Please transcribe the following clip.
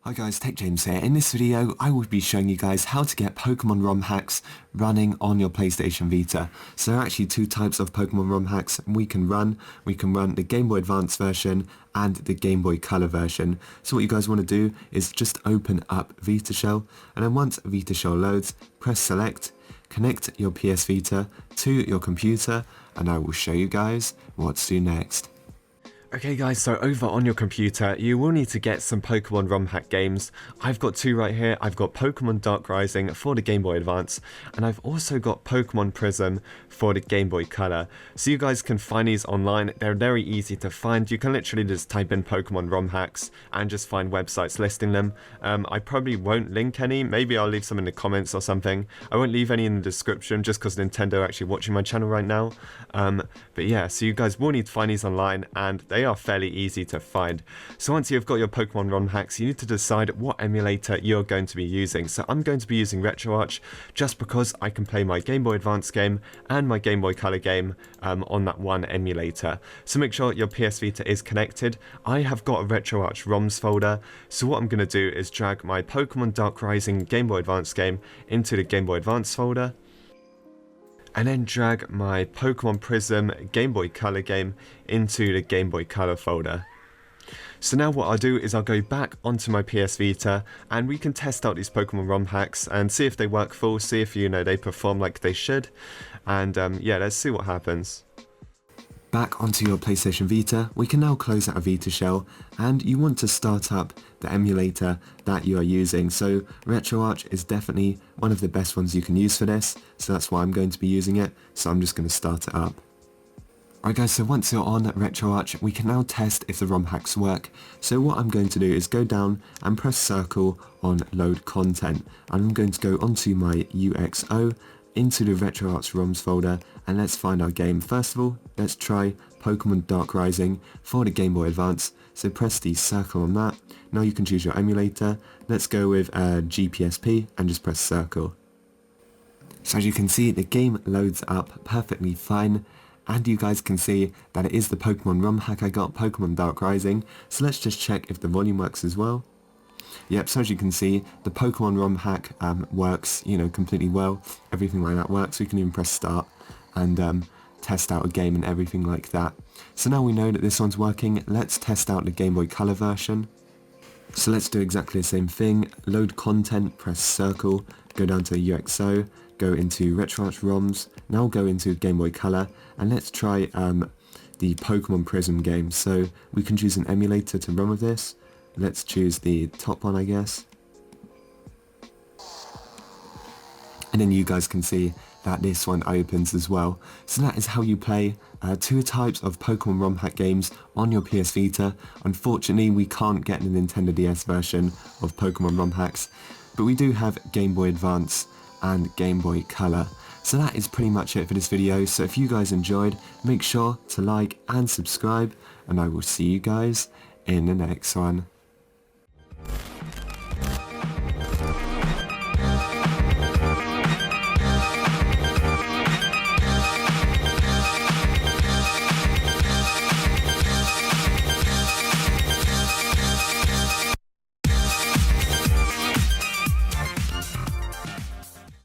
Hi guys, Tech James here. In this video I will be showing you guys how to get Pokemon ROM hacks running on your PlayStation Vita. So there are actually two types of Pokemon ROM hacks we can run. We can run the Game Boy Advance version and the Game Boy Color version. So what you guys want to do is just open up Vita Shell, and then once Vita Shell loads, press select, connect your PS Vita to your computer, and I will show you guys what to do next. Okay guys, so over on your computer, you will need to get some Pokemon ROM hack games. I've got two right here. I've got Pokemon Dark Rising for the Game Boy Advance, and I've also got Pokemon Prism for the Game Boy Color. So you guys can find these online. They're very easy to find. You can literally just type in Pokemon ROM hacks and just find websites listing them. I probably won't link any. Maybe I'll leave some in the comments or something. I won't leave any in the description just because Nintendo are actually watching my channel right now. But yeah, so you guys will need to find these online, and they are fairly easy to find. So once you've got your Pokemon ROM hacks, you need to decide what emulator you're going to be using. So I'm going to be using RetroArch just because I can play my Game Boy Advance game and my Game Boy Color game on that one emulator. So make sure your PS Vita is connected. I have got a RetroArch ROMs folder, so what I'm going to do is drag my Pokemon Dark Rising Game Boy Advance game into the Game Boy Advance folder, and then drag my Pokemon Prism Game Boy Color game into the Game Boy Color folder. So now what I'll do is I'll go back onto my PS Vita, and we can test out these Pokemon ROM hacks and see if they work full, see if they perform like they should, and yeah, let's see what happens. Back onto your PlayStation Vita, we can now close out a Vita Shell, and you want to start up the emulator that you are using. So RetroArch is definitely one of the best ones you can use for this, so that's why I'm going to be using it, so I'm just going to start it up. Alright guys, so once you're on RetroArch, we can now test if the ROM hacks work. So what I'm going to do is go down and press circle on load content, and I'm going to go onto my UXO, into the RetroArch ROMs folder, and let's find our game. First of all, let's try Pokemon Dark Rising for the Game Boy Advance, so press the circle on that. Now you can choose your emulator. Let's go with GPSP and just press circle. So as you can see, the game loads up perfectly fine, and you guys can see that it is the Pokemon ROM hack I got, Pokemon Dark Rising. So let's just check if the volume works as well. Yep, so as you can see, the Pokemon ROM hack works, completely well. Everything like that works. We can even press start and test out a game and everything like that. So now we know that this one's working, let's test out the Game Boy Color version. So let's do exactly the same thing. Load content, press circle, go down to UXO, go into RetroArch ROMs, now go into Game Boy Color, and let's try the Pokemon Prism game. So we can choose an emulator to run with this. Let's choose the top one, I guess. And then you guys can see that this one opens as well. So that is how you play two types of Pokemon ROM hack games on your PS Vita. Unfortunately, we can't get the Nintendo DS version of Pokemon ROM hacks, but we do have Game Boy Advance and Game Boy Color. So that is pretty much it for this video. So if you guys enjoyed, make sure to like and subscribe, and I will see you guys in the next one.